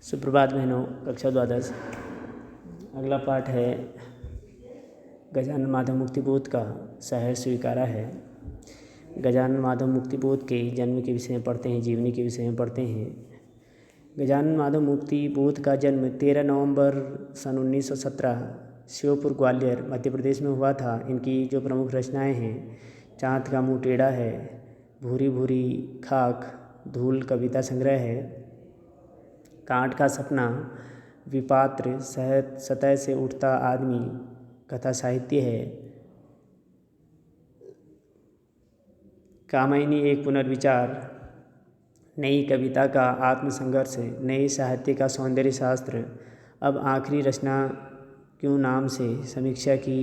सुप्रभात बहनों, कक्षा द्वादश। अगला पाठ है गजानन माधव मुक्तिबोध का सहर्ष स्वीकारा है। गजानन माधव मुक्तिबोध के जन्म के विषय में पढ़ते हैं, जीवनी के विषय में पढ़ते हैं। गजानन माधव मुक्तिबोध का जन्म 13 नवंबर सन 1917 श्योपुर ग्वालियर मध्य प्रदेश में हुआ था। इनकी जो प्रमुख रचनाएं हैं, चाँद का मुँह टेढ़ा है, भूरी भूरी खाक, धूल कविता संग्रह है, कांट का सपना, विपात्र, सतह से उठता आदमी कथा साहित्य है, कामायनी एक पुनर्विचार, नई कविता का आत्मसंघर्ष, नए साहित्य का सौंदर्य शास्त्र, अब आखिरी रचना क्यों नाम से, समीक्षा की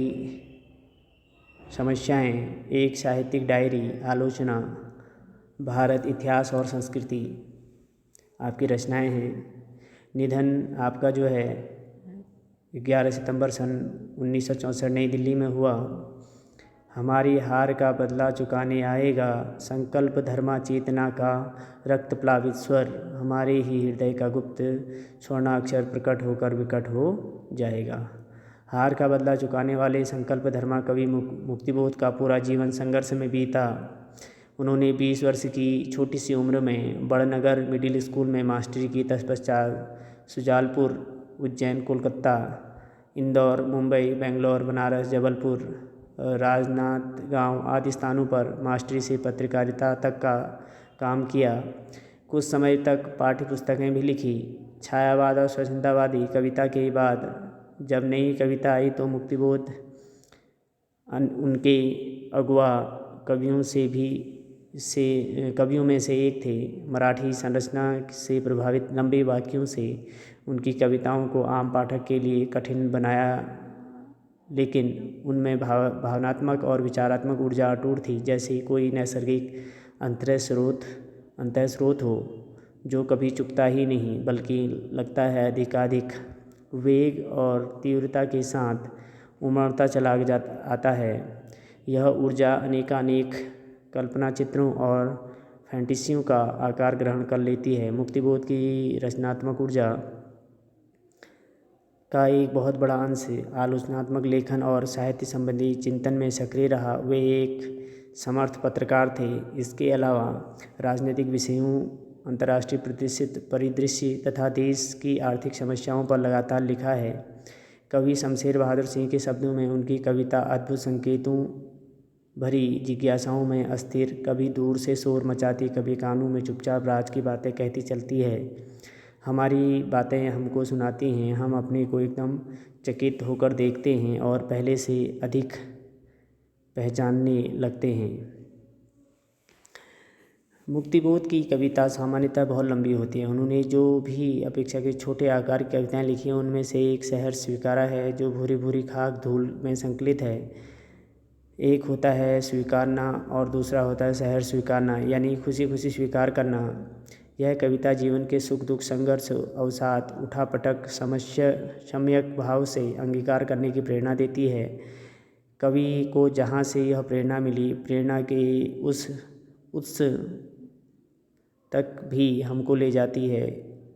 समस्याएं, एक साहित्यिक डायरी, आलोचना, भारत इतिहास और संस्कृति आपकी रचनाएं हैं। निधन आपका जो है 11 सितंबर सन 1964 नई दिल्ली में हुआ। हमारी हार का बदला चुकाने आएगा, संकल्प धर्मा चेतना का रक्त प्लावित स्वर, हमारे ही हृदय का गुप्त स्वर्णाक्षर प्रकट होकर विकट हो जाएगा। हार का बदला चुकाने वाले संकल्प धर्मा कवि मुक्तिबोध का पूरा जीवन संघर्ष में बीता। उन्होंने 20 वर्ष की छोटी सी उम्र में बड़नगर मिडिल स्कूल में मास्टरी की, तत्पश्चात सुजालपुर, उज्जैन, कोलकाता, इंदौर, मुंबई, बेंगलोर, बनारस, जबलपुर, राजनांदगांव आदि स्थानों पर मास्टरी से पत्रकारिता तक का काम किया। कुछ समय तक पाठ्य पुस्तकें भी लिखी। छायावाद और स्वच्छंदवादी कविता के बाद जब नई कविता आई तो मुक्तिबोध उनके अगुआ कवियों में से एक थे। मराठी संरचना से प्रभावित लंबे वाक्यों से उनकी कविताओं को आम पाठक के लिए कठिन बनाया, लेकिन उनमें भावनात्मक और विचारात्मक ऊर्जा अटूट थी, जैसे कोई नैसर्गिक अंतःस्रोत हो जो कभी चुकता ही नहीं बल्कि लगता है अधिकाधिक वेग और तीव्रता के साथ उमड़ता चला आता है। यह ऊर्जा अनेकानेक कल्पना चित्रों और फैंटेसियों का आकार ग्रहण कर लेती है। मुक्तिबोध की रचनात्मक ऊर्जा का एक बहुत बड़ा अंश आलोचनात्मक लेखन और साहित्य संबंधी चिंतन में सक्रिय रहा। वे एक समर्थ पत्रकार थे। इसके अलावा राजनीतिक विषयों, अंतर्राष्ट्रीय परिदृश्य तथा देश की आर्थिक समस्याओं पर लगातार लिखा है। कवि शमशेर बहादुर सिंह के शब्दों में उनकी कविता अद्भुत संकेतों भरी जिज्ञासाओं में अस्थिर, कभी दूर से शोर मचाती, कभी कानों में चुपचाप राज की बातें कहती चलती है। हमारी बातें हमको सुनाती हैं, हम अपने को एकदम चकित होकर देखते हैं और पहले से अधिक पहचानने लगते हैं। मुक्तिबोध की कविता सामान्यतः बहुत लंबी होती है। उन्होंने जो भी अपेक्षाकृत छोटे आकार की कविताएं लिखी हैं, उनमें से एक सहर्ष स्वीकारा है जो भूरी भूरी खाक धूल में संकलित है। एक होता है स्वीकारना और दूसरा होता है सहर्ष स्वीकारना, यानी खुशी खुशी स्वीकार करना। यह कविता जीवन के सुख दुख, संघर्ष, अवसाद, उठापटक, सम्यक भाव से अंगीकार करने की प्रेरणा देती है। कवि को जहाँ से यह प्रेरणा मिली, प्रेरणा के उस उत्स तक भी हमको ले जाती है।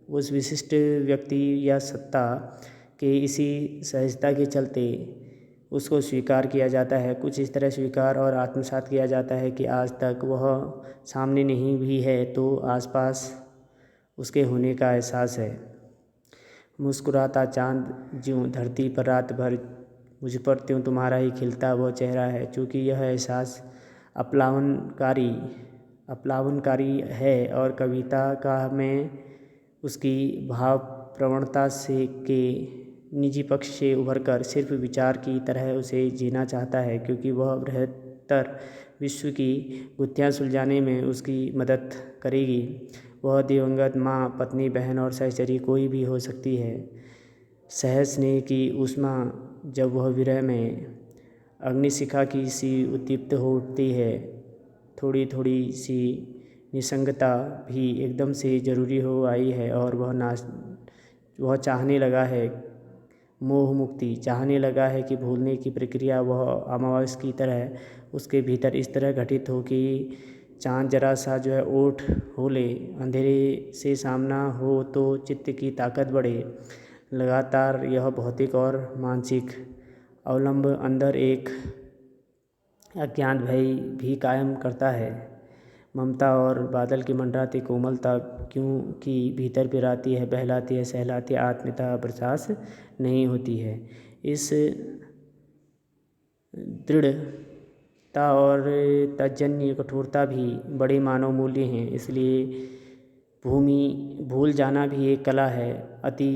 उस विशिष्ट व्यक्ति या सत्ता के इसी सहजता के चलते उसको स्वीकार किया जाता है। कुछ इस तरह स्वीकार और आत्मसात किया जाता है कि आज तक वह सामने नहीं भी है तो आसपास उसके होने का एहसास है। मुस्कुराता चाँद ज्यों धरती पर रात भर, मुझ पर त्यों तुम्हारा ही खिलता वह चेहरा है। चूँकि यह एहसास अपलावनकारी है और कविता का में उसकी भाव प्रवणता से के निजी पक्ष से उभरकर सिर्फ विचार की तरह उसे जीना चाहता है, क्योंकि वह बृहत्तर विश्व की गुत्थियाँ सुलझाने में उसकी मदद करेगी। वह दिवंगत माँ, पत्नी, बहन और सहचरी कोई भी हो सकती है। सहज स्नेह की ऊष्मा जब वह विरह में अग्निशिखा की सी उद्दीप्त हो उठती है, थोड़ी थोड़ी सी निसंगता भी एकदम से जरूरी हो आई है और वह चाहने लगा है मोह मुक्ति, चाहने लगा है कि भूलने की प्रक्रिया वह अमावस की तरह उसके भीतर इस तरह घटित हो कि चाँद जरा सा जो है ओठ हो ले, अंधेरे से सामना हो तो चित्त की ताकत बढ़े। लगातार यह भौतिक और मानसिक अवलंब अंदर एक अज्ञात भय भी कायम करता है। ममता और बादल की मंडराती कोमलता क्यों कि भीतर पिराती है, बहलाती है, सहलाती है, आत्मीयता बर्दाश्त नहीं होती है। इस दृढ़ता और तजन्य कठोरता भी बड़े मानव मूल्य हैं। इसलिए भूल जाना भी एक कला है। अति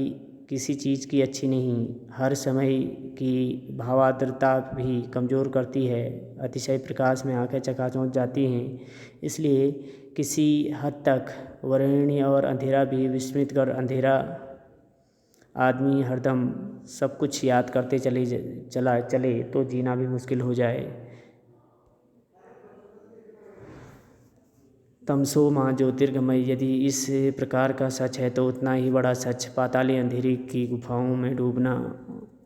किसी चीज़ की अच्छी नहीं। हर समय की भावार्द्रता भी कमज़ोर करती है। अतिशय प्रकाश में आंखें चकाचौंध जाती हैं। इसलिए किसी हद तक वर्णनीय और अंधेरा भी विस्मृत कर अंधेरा आदमी हरदम सब कुछ याद करते चले तो जीना भी मुश्किल हो जाए। तमसो माँ ज्योतिर्गमय, यदि इस प्रकार का सच है तो उतना ही बड़ा सच पाताली अंधेरी की गुफाओं में डूबना,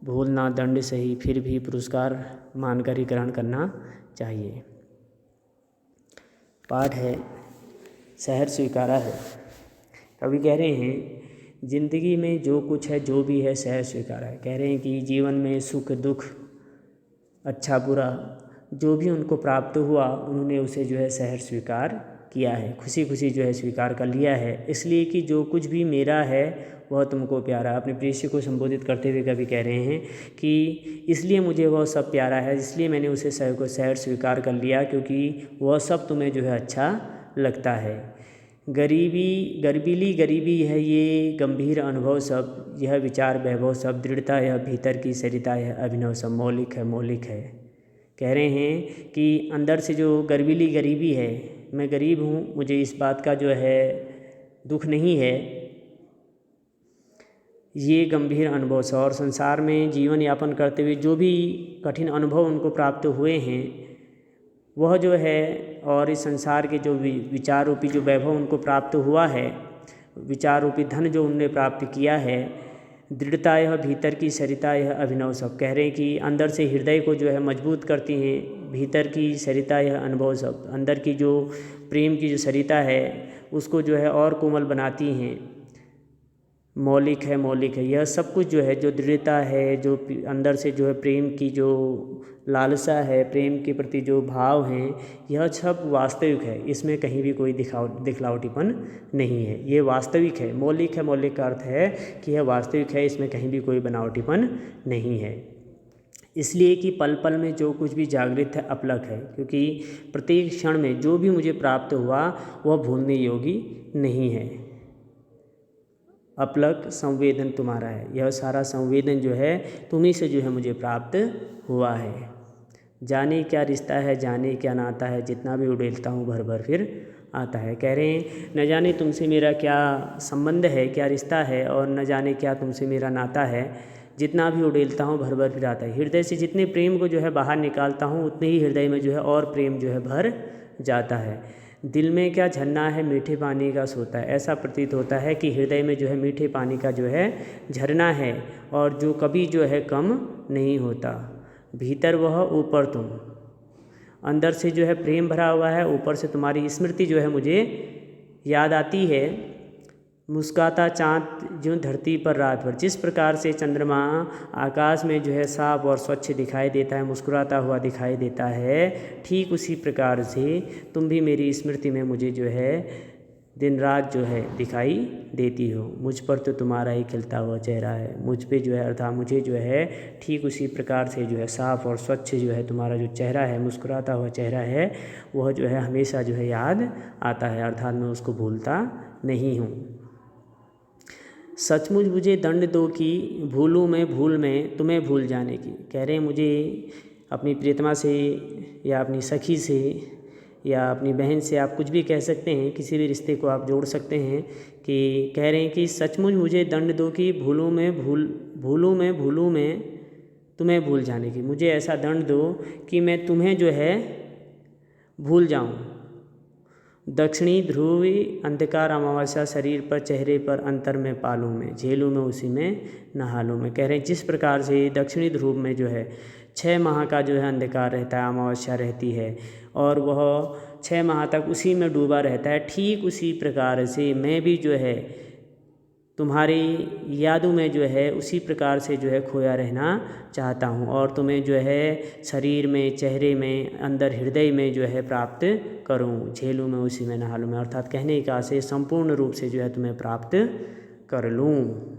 भूलना दंड सही, फिर भी पुरस्कार मानकर ही ग्रहण करना चाहिए। पाठ है शहर स्वीकारा है। कवि कह रहे हैं जिंदगी में जो कुछ है, जो भी है, शहर स्वीकारा है। कह रहे हैं कि जीवन में सुख दुख, अच्छा बुरा, जो भी उनको प्राप्त हुआ उन्होंने उसे जो है शहर स्वीकार किया है, खुशी खुशी जो है स्वीकार कर लिया है। इसलिए कि जो कुछ भी मेरा है वह तुमको प्यारा। अपने प्रेयसी को संबोधित करते हुए कभी कह रहे हैं कि इसलिए मुझे वह सब प्यारा है, इसलिए मैंने उसे शहर स्वीकार कर लिया, क्योंकि वह सब तुम्हें जो है अच्छा लगता है। गर्बीली गरीबी है ये गंभीर अनुभव सब, यह विचार वैभव सब, दृढ़ता यह भीतर की सरिता यह अभिनव सब, मौलिक है। कह रहे हैं कि अंदर से जो गर्बीली गरीबी है, मैं गरीब हूँ, मुझे इस बात का जो है दुख नहीं है, ये गंभीर अनुभव सब। और संसार में जीवन यापन करते हुए जो भी कठिन अनुभव उनको प्राप्त हुए हैं वह जो है, और इस संसार के जो विचार रूपी जो वैभव उनको प्राप्त हुआ है, विचार रूपी धन जो उनने प्राप्त किया है, दृढ़ता यह भीतर की सरिता यह अभिनव सब। कह रहे हैं कि अंदर से हृदय को जो है मजबूत करती हैं, भीतर की सरिता यह अनुभव सब, अंदर की जो प्रेम की जो सरिता है उसको जो है और कोमल बनाती हैं। मौलिक है यह सब कुछ जो है, जो दृढ़ता है, जो अंदर से जो है प्रेम की जो लालसा है, प्रेम के प्रति जो भाव हैं, यह सब वास्तविक है। इसमें कहीं भी कोई दिखलावटीपन नहीं है, ये वास्तविक है। मौलिक का अर्थ है कि यह वास्तविक है, इसमें कहीं भी कोई बनावटीपन नहीं है। इसलिए कि पल पल में जो कुछ भी जागृत है अपलक है, क्योंकि प्रत्येक क्षण में जो भी मुझे प्राप्त हुआ वह भूलने योगी नहीं है। अपलक संवेदन तुम्हारा है, यह सारा संवेदन जो है तुम्ही से जो है मुझे प्राप्त हुआ है। जाने क्या रिश्ता है, जाने क्या नाता है, जितना भी उड़ेलता हूँ भर भर फिर आता है। कह रहे हैं न जाने तुमसे मेरा क्या संबंध है, क्या रिश्ता है, और न जाने क्या तुमसे मेरा नाता है, जितना भी उड़ेलता हूँ भर भर फिर आता है। हृदय से जितने प्रेम को जो है बाहर निकालता हूँ उतने ही हृदय में जो है और प्रेम जो है भर जाता है। दिल में क्या झरना है, मीठे पानी का सोता है। ऐसा प्रतीत होता है कि हृदय में जो है मीठे पानी का जो है झरना है, और जो कभी जो है कम नहीं होता। भीतर वह, ऊपर तुम, अंदर से जो है प्रेम भरा हुआ है, ऊपर से तुम्हारी स्मृति जो है मुझे याद आती है। मुस्काता चाँद जो धरती पर रात भर, जिस प्रकार से चंद्रमा आकाश में जो है साफ और स्वच्छ दिखाई देता है, मुस्कुराता हुआ दिखाई देता है, ठीक उसी प्रकार से तुम भी मेरी स्मृति में मुझे जो है दिन रात जो है दिखाई देती हो। मुझ पर तो तुम्हारा ही खिलता हुआ चेहरा है, मुझ पे जो है अर्थात मुझे जो है ठीक उसी प्रकार से जो है साफ और स्वच्छ जो है तुम्हारा जो चेहरा है, मुस्कुराता हुआ चेहरा है, वह जो है हमेशा जो है याद आता है, अर्थात मैं उसको भूलता नहीं हूँ। सचमुच मुझे दंड दो कि भूलूँ मैं भूल में तुम्हें भूल जाने की। कह रहे हैं मुझे अपनी प्रियतमा से या अपनी सखी से या अपनी बहन से, आप कुछ भी कह सकते हैं, किसी भी रिश्ते को आप जोड़ सकते हैं, कि कह रहे हैं कि सचमुच मुझे दंड दो कि भूलूँ मैं तुम्हें भूल जाने की। मुझे ऐसा दंड दो कि मैं तुम्हें जो है भूल जाऊँ। दक्षिणी ध्रुवी अंधकार अमावस्या शरीर पर चेहरे पर अंतर में पालूँ में, झेलूँ में उसी में नहा लूँ में। कह रहे हैं जिस प्रकार से दक्षिणी ध्रुव में जो है 6 माह का जो है अंधकार रहता है, अमावस्या रहती है, और वह 6 माह तक उसी में डूबा रहता है, ठीक उसी प्रकार से मैं भी जो है तुम्हारी यादों में जो है उसी प्रकार से जो है खोया रहना चाहता हूँ और तुम्हें जो है शरीर में, चेहरे में, अंदर हृदय में जो है प्राप्त करूँ। झेलूँ मैं उसी में, नहालूँ मैं, अर्थात कहने का से संपूर्ण रूप से जो है तुम्हें प्राप्त कर लूँ।